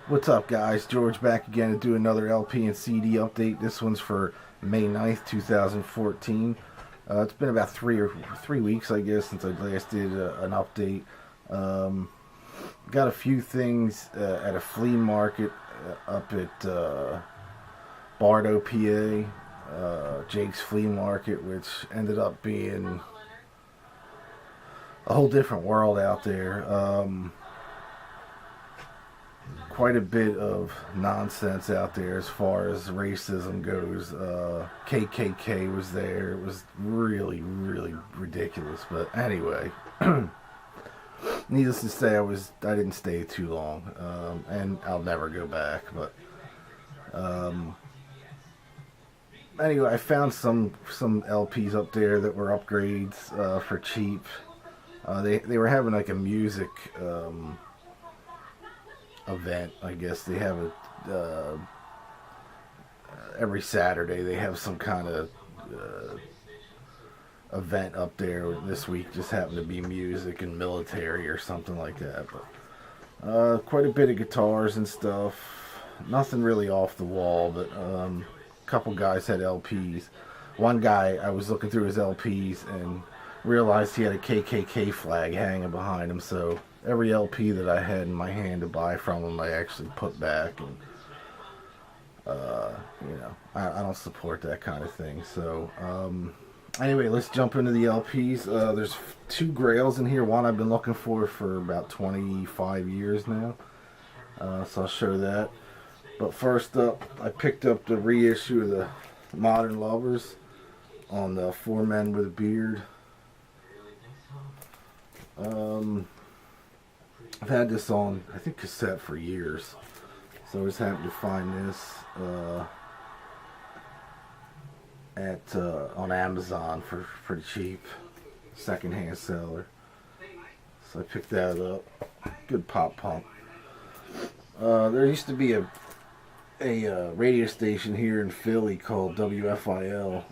What's up, guys? George back again to do another LP and CD update. This one's for May 9th, 2014. It's been about 3 weeks, I guess, since I last did an update. Got a few things at a flea market up at Bardo, PA, Jake's Flea Market, which ended up being a whole different world out there. Quite a bit of nonsense out there as far as racism goes. KKK was there. It was really, really ridiculous. But anyway, needless to say, I didn't stay too long, and I'll never go back. But anyway, I found some LPs up there that were upgrades for cheap. They were having like a music event, I guess. They have a every Saturday they have some kind of event up there. This week just happened to be music and military or something like that. But quite a bit of guitars and stuff. Nothing really off the wall, but a couple guys had LPs. One guy, I was looking through his LPs and realized he had a KKK flag hanging behind him, so every LP that I had in my hand to buy from him, I actually put back. And I don't support that kind of thing. So anyway, let's jump into the LPs. There's two Grails in here. One I've been looking for about 25 years now, so I'll show that. But first up, I picked up the reissue of the Modern Lovers on the Four Men with a Beard. I've had this on, I think, cassette for years, so I was happy to find this on Amazon for pretty cheap, secondhand seller. So I picked that up. Good pop punk. There used to be a radio station here in Philly called WFIL.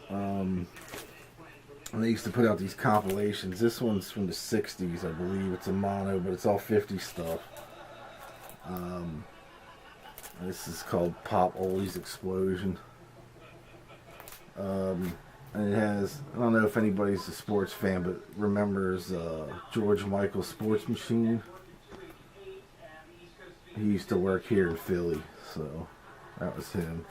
And they used to put out these compilations. This one's from the 60s, I believe. It's a mono, but it's all 50s stuff. This is called Pop Oldies Explosion. And it has, I don't know if anybody's a sports fan, but remembers George Michael's Sports Machine. He used to work here in Philly, so that was him.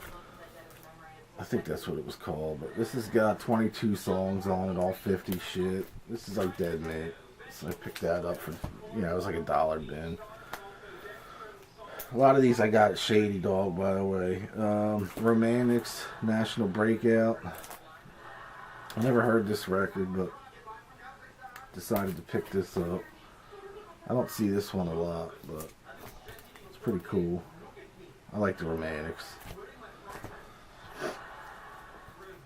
I think that's what it was called, but this has got 22 songs on it, all 50 shit. This is like dead mate, so I picked that up for, it was like $1 bin. A lot of these I got at Shady Dog, by the way. Romantics, National Breakout. I never heard this record, but decided to pick this up. I don't see this one a lot, but it's pretty cool. I like the Romantics.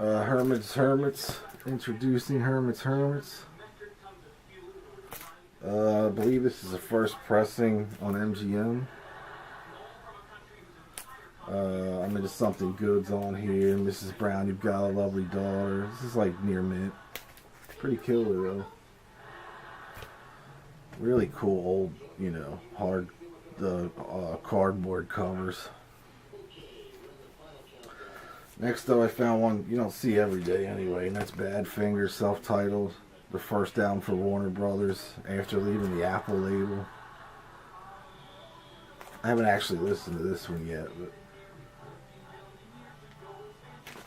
Hermits, introducing Hermits. I believe this is the first pressing on MGM. I'm into Something Good's on here. Mrs. Brown, You've Got a Lovely Daughter. This is like near mint. Pretty killer though. Really cool old, hard cardboard covers. Next though, I found one you don't see every day anyway, and that's Badfinger, self-titled, the first album for Warner Brothers after leaving the Apple label. I haven't actually listened to this one yet, but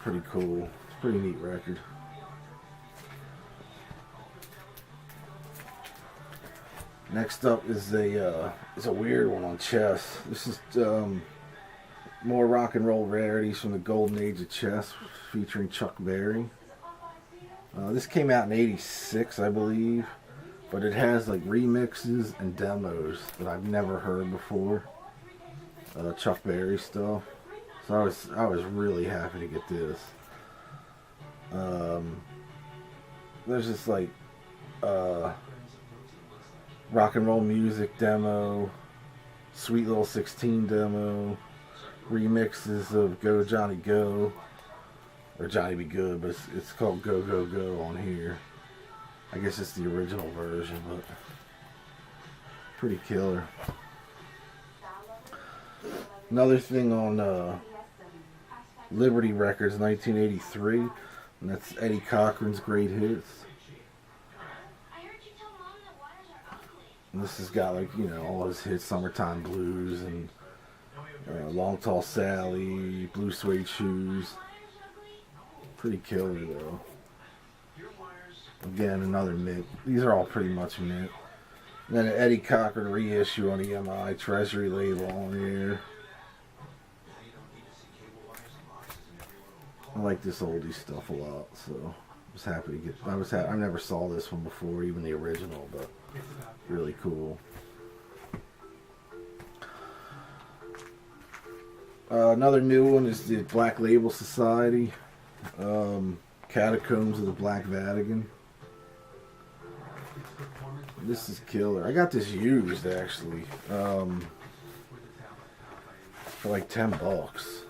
pretty cool. It's a pretty neat record. Next up is a weird one on Chess. This is more rock and roll rarities from the golden age of chess, featuring Chuck Berry. This came out in '86, I believe, but it has like remixes and demos that I've never heard before. Chuck Berry stuff. So I was really happy to get this. There's just like rock and roll music demo, Sweet Little 16 demo, remixes of Go Johnny Go, or Johnny Be Good, but it's called Go Go Go on here. I guess it's the original version, but pretty killer. Another thing on Liberty Records, 1983, and that's Eddie Cochran's Great Hits. And this has got, like, you know, all his hits: Summertime Blues and Long Tall Sally, Blue Suede Shoes. Pretty killer though. Again, another mint. These are all pretty much mint. And then an Eddie Cochran reissue on the EMI Treasury label on here. I like this oldie stuff a lot, so I was happy to get. I never saw this one before, even the original, but really cool. Another new one is the Black Label Society, Catacombs of the Black Vatican. This is killer. I got this used actually for like $10,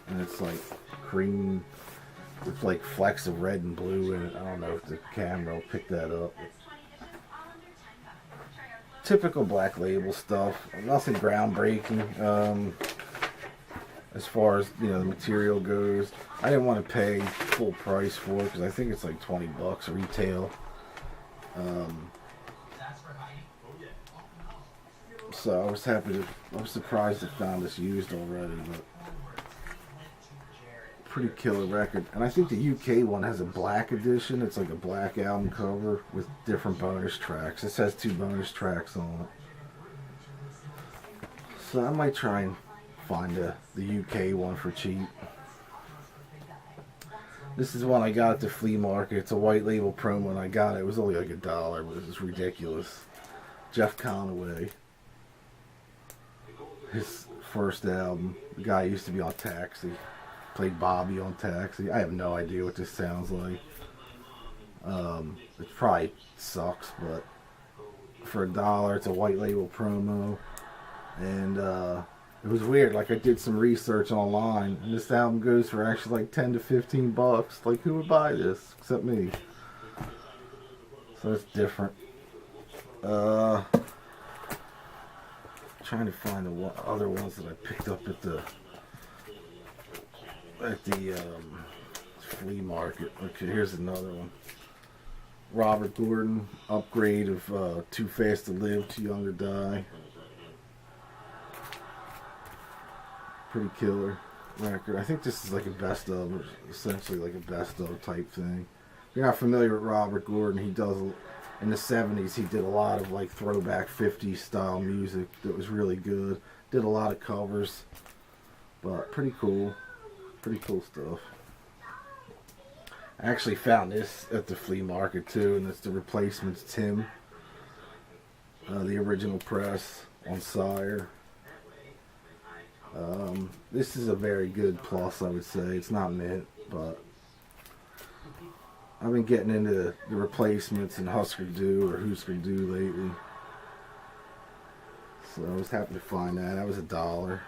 and it's like cream with like flecks of red and blue in it. I don't know if the camera will pick that up. Typical Black Label stuff. Nothing groundbreaking. As far as, you know, the material goes, I didn't want to pay full price for it because I think it's like $20 retail. So I was surprised I found this used already, but pretty killer record. And I think the UK one has a black edition. It's like a black album cover with different bonus tracks. This has 2 bonus tracks on it. So I might try and find the UK one for cheap. This is one I got at the flea market. It's a white label promo, and I got it. It was only like $1, but it was ridiculous. Jeff Conaway. His first album. The guy used to be on Taxi. Played Bobby on Taxi. I have no idea what this sounds like. It probably sucks, but for $1, it's a white label promo. And it was weird. Like, I did some research online, and this album goes for actually like $10 to $15. Like, who would buy this except me? So it's different. Trying to find the other ones that I picked up at the flea market. Okay, here's another one. Robert Gordon, upgrade of Too Fast to Live, Too Young to Die. Pretty killer record. I think this is like a best of, or essentially like a best of type thing. If you're not familiar with Robert Gordon, he does, in the 70s, he did a lot of like throwback 50s style music that was really good. Did a lot of covers, but pretty cool stuff. I actually found this at the flea market too, and it's the Replacements Tim, the original press on Sire. This is a very good plus, I would say. It's not mint, but I've been getting into the Replacements and Husker Du or Husker Du lately. So I was happy to find that. That was $1.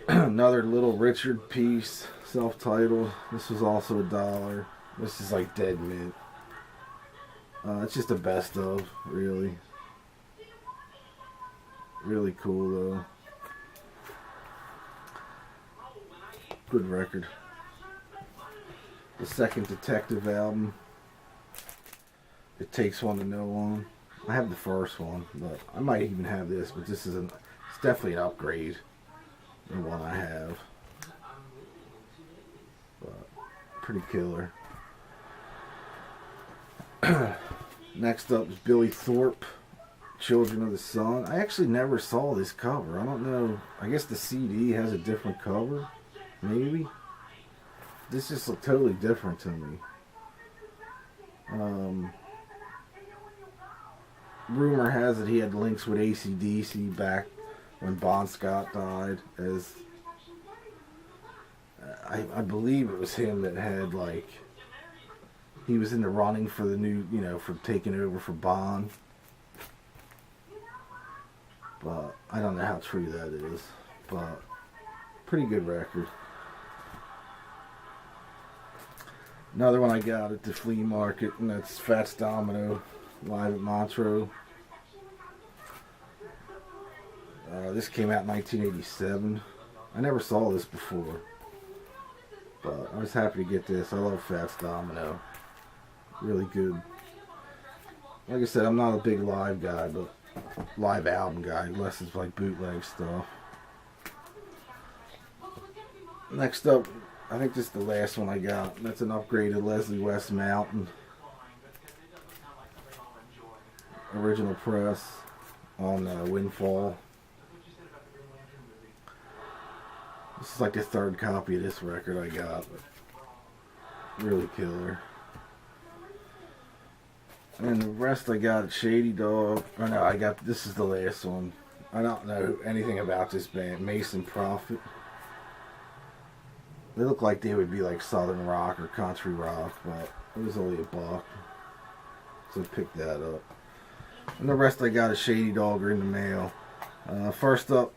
Another Little Richard piece, self-titled. This was also $1. This is like dead mint. It's just a best of, really. Really cool though. Good record. The second Detective album. It Takes One to Know One. I have the first one, but I might even have this, but this is it's definitely an upgrade than the one I have. But pretty killer. Next up is Billy Thorpe, Children of the Sun. I actually never saw this cover. I don't know. I guess the CD has a different cover. Maybe. This just looked totally different to me. Rumor has it he had links with AC/DC back when Bon Scott died. As I believe it was him that had, like, he was in the running for the new, for taking over for Bon. But I don't know how true that is. But pretty good record. Another one I got at the flea market, and that's Fats Domino, live at Montreux. This came out in 1987. I never saw this before, but I was happy to get this. I love Fats Domino. Really good. Like I said, I'm not a big live guy, but live album guy, unless it's like bootleg stuff. Next up, I think this is the last one I got. That's an upgraded Leslie West Mountain. Original press on Windfall. This is like the third copy of this record I got. Really killer. And the rest I got Shady Dog. Oh no, I got, this is the last one. I don't know anything about this band. Mason Prophet. They look like they would be like southern rock or country rock, but it was only $1. So I picked that up. And the rest I got is Shady Dog or in the mail. First up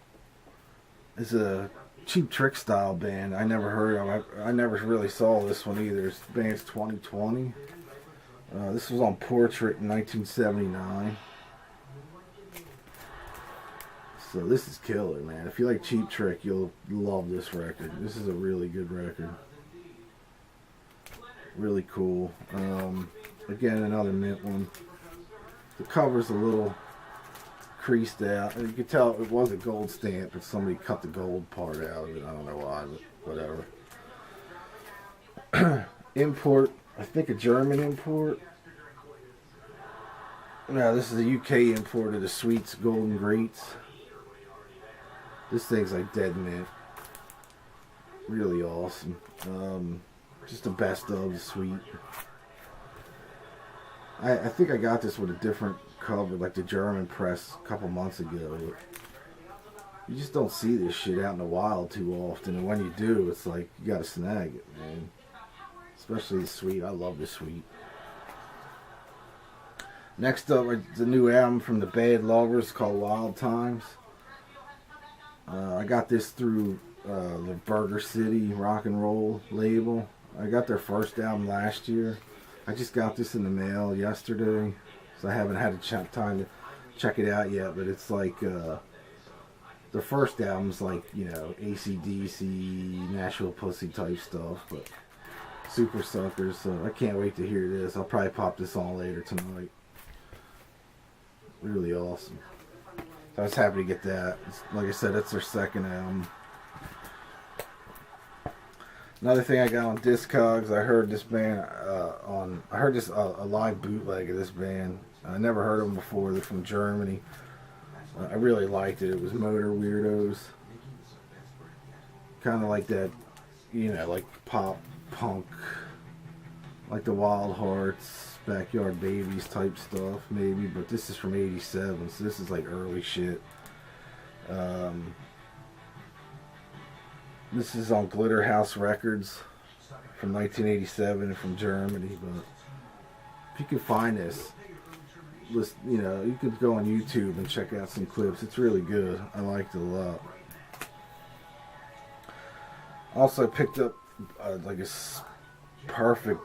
is a Cheap Trick style band I never heard of. I never really saw this one either. This band's 2020. This was on Portrait in 1979. So this is killer, man. If you like Cheap Trick, you'll love this record. This is a really good record. Really cool. Again, another mint one. The cover's a little creased out. You can tell it was a gold stamp, but somebody cut the gold part out of it. I don't know why, but whatever. Import, I think a German import. No, this is a UK import of the Sweets Golden Greats. This thing's like dead mint. Really awesome. Just the best of the Sweet. I think I got this with a different cover, like the German press a couple months ago. You just don't see this shit out in the wild too often, and when you do, it's like you gotta snag it, man. Especially the Sweet. I love the Sweet. Next up, the new album from the Bad Lovers called Wild Times. I got this through the Burger City rock and roll label. I got their first album last year. I just got this in the mail yesterday, so I haven't had time to check it out yet, but it's like the first album's like, you know, AC/DC, Nashville Pussy type stuff, but super suckers, so I can't wait to hear this. I'll probably pop this on later tonight. Really awesome. So I was happy to get that. Like I said, that's their second album. Another thing I got on Discogs, I heard this band I heard this a live bootleg of this band. I never heard of them before. They're from Germany. I really liked it. It was Motor Weirdos. Kind of like that, you know, like pop punk, like the Wild Hearts, Backyard Babies type stuff, maybe. But this is from '87, so this is like early shit. This is on Glitter House Records from 1987 from Germany. But if you can find this, you know, you could go on YouTube and check out some clips. It's really good. I liked it a lot. Also picked up like a perfect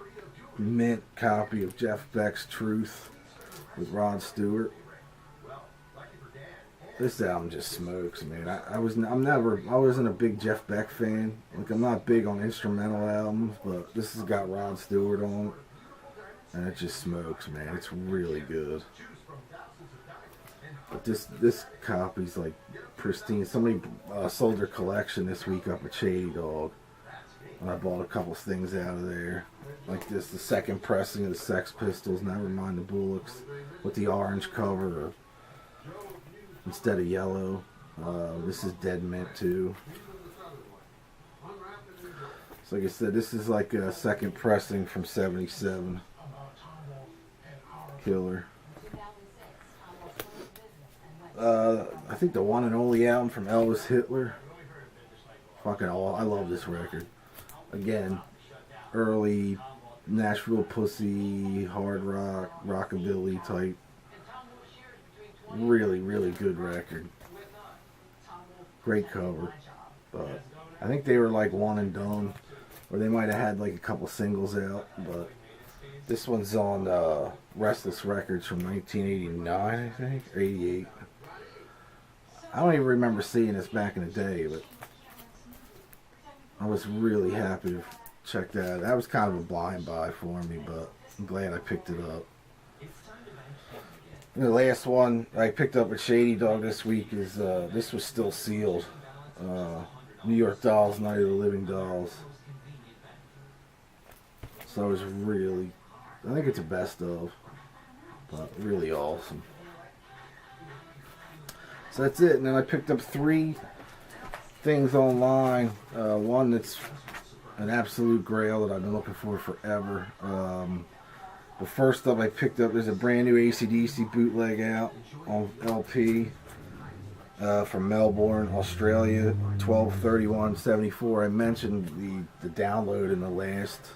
mint copy of Jeff Beck's Truth with Rod Stewart. This album just smokes, man. I wasn't a big Jeff Beck fan. Like, I'm not big on instrumental albums, but this has got Rod Stewart on it, and it just smokes, man. It's really good. But this copy's like pristine. Somebody sold their collection this week up at Shady Dog, and I bought a couple things out of there. Like this, the second pressing of the Sex Pistols, Never Mind the Bullocks, with the orange cover instead of yellow. This is dead mint too. So like I said, this is like a second pressing from '77. Killer. I think the one and only album from Elvis Hitler. Fucking all, I love this record. Again, early Nashville Pussy, hard rock, rockabilly type. Really, really good record. Great cover. But I think they were like one and done, or they might have had like a couple singles out. But this one's on Restless Records from 1989, I think, or '88. I don't even remember seeing this back in the day, but I was really happy to check that. That was kind of a blind buy for me, but I'm glad I picked it up. And the last one I picked up at Shady Dog this week is, this was still sealed. New York Dolls, Night of the Living Dolls. So it was really, I think it's a best of, but really awesome. So that's it. And then I picked up 3 things online. One that's an absolute grail that I've been looking for forever. The first up I picked up, there's a brand new AC/DC bootleg out on LP from Melbourne, Australia, 12/31/74. I mentioned the download in the last,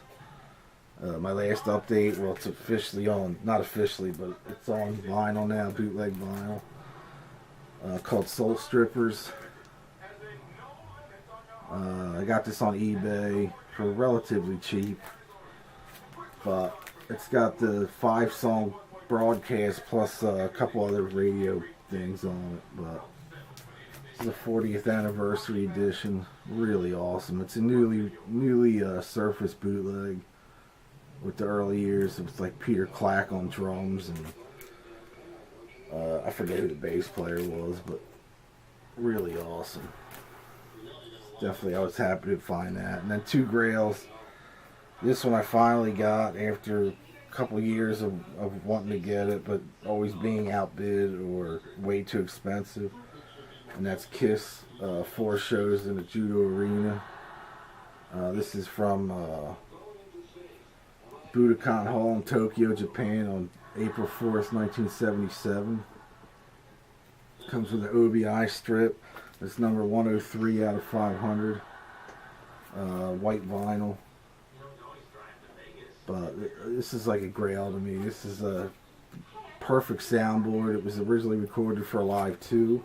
my last update. Well, it's officially on, not officially, but it's on vinyl now, bootleg vinyl, called Soul Strippers. I got this on eBay for relatively cheap, but it's got the 5-song broadcast plus a couple other radio things on it. But this is a 40th anniversary edition. Really awesome. It's a newly surfaced bootleg with the early years. It was like Peter Clack on drums, and I forget who the bass player was, but really awesome. Definitely, I was happy to find that. And then 2 Grails. This one I finally got after a couple years of wanting to get it, but always being outbid or way too expensive. And that's Kiss, 4 shows in the Judo Arena. This is from Budokan Hall in Tokyo, Japan on April 4th, 1977. Comes with an OBI strip. It's number 103 out of 500. White vinyl. But this is like a grail to me. This is a perfect soundboard. It was originally recorded for Live 2.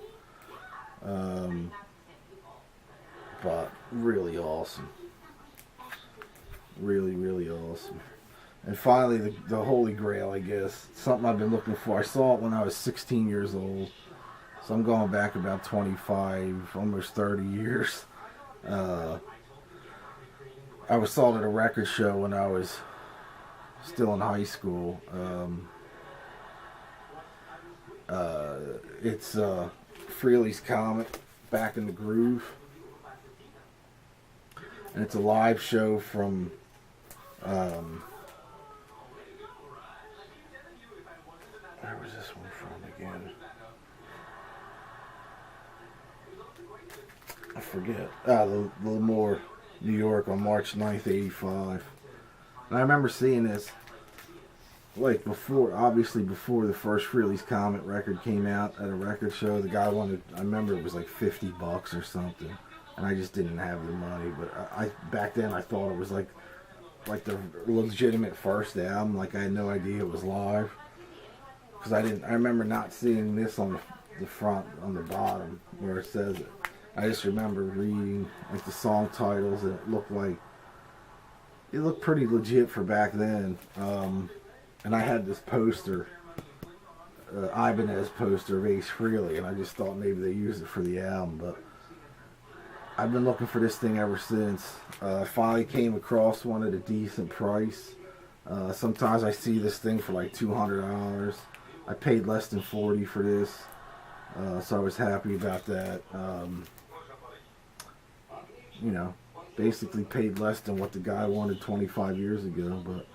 But really awesome. Really, really awesome. And finally, the Holy Grail, I guess. Something I've been looking for. I saw it when I was 16 years old. So I'm going back about 25, almost 30 years. I saw it at a record show when I was still in high school. It's Frehley's Comet, Back in the Groove. And it's a live show from where was this one from again? I forget. Lemoore, New York on March 9th, 85. And I remember seeing this, like, obviously before the first Frehley's Comet record came out at a record show. The guy wanted, I remember it was like $50 or something. And I just didn't have the money. But I back then I thought it was like the legitimate first album. Like, I had no idea it was live. Because I remember not seeing this on the front, on the bottom, where it says it. I just remember reading like the song titles, and it looked pretty legit for back then. And I had this poster, Ibanez poster of Ace Frehley, and I just thought maybe they used it for the album. But I've been looking for this thing ever since. I finally came across one at a decent price. Sometimes I see this thing for like $200. I paid less than $40 for this, so I was happy about that. You know, basically paid less than what the guy wanted 25 years ago, but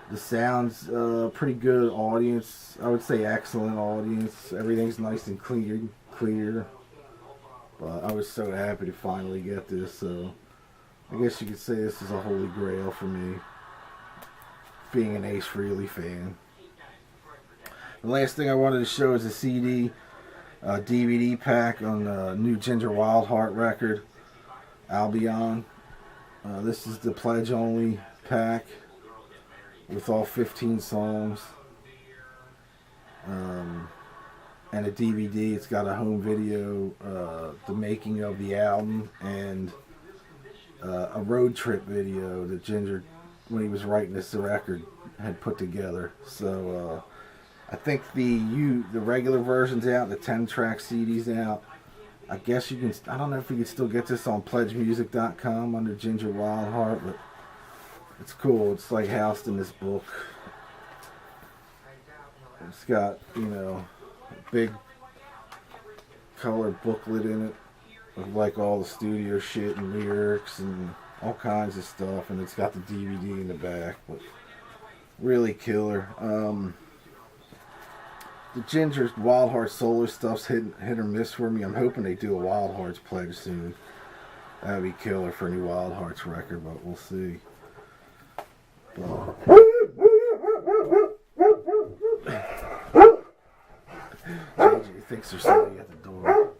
the sound's pretty good audience. I would say excellent audience. Everything's nice and clear. But I was so happy to finally get this, so I guess you could say this is a holy grail for me, being an Ace Frehley fan. The last thing I wanted to show is a CD, DVD pack on the new Ginger Wildheart record, Albion. This is the pledge only pack with all 15 songs. And a DVD. It's got a home video, the making of the album, and a road trip video that Ginger, when he was writing this record, had put together. So I think the regular version's out, the 10-track CD's out. I guess you can, I don't know if you can still get this on pledgemusic.com under Ginger Wildheart, but it's cool. It's like housed in this book. It's got, you know, a big colored booklet in it with like all the studio shit and lyrics and all kinds of stuff, and it's got the DVD in the back, but really killer. The Ginger Wildheart solo stuff's hit or miss for me. I'm hoping they do a Wildhearts pledge soon. That'd be killer for a new Wildhearts record, but we'll see. JJ thinks there's somebody at the door.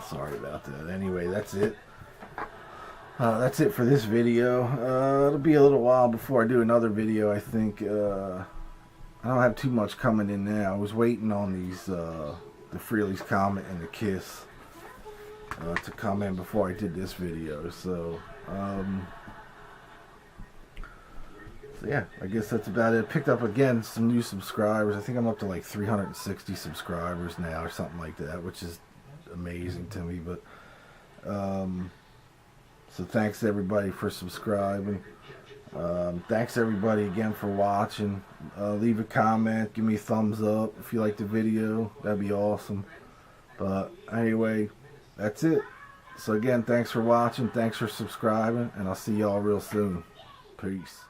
Sorry about that. Anyway, that's it. That's it for this video. It'll be a little while before I do another video, I think. I don't have too much coming in now. I was waiting on these, the Freely's Comet and the Kiss to come in before I did this video. So yeah, I guess that's about it. Picked up again some new subscribers. I think I'm up to like 360 subscribers now or something like that, which is amazing to me. But so thanks everybody for subscribing. Thanks everybody again for watching. Leave a comment, give me a thumbs up if you like the video. That'd be awesome. But anyway, that's it. So again, thanks for watching, thanks for subscribing, and I'll see y'all real soon. Peace.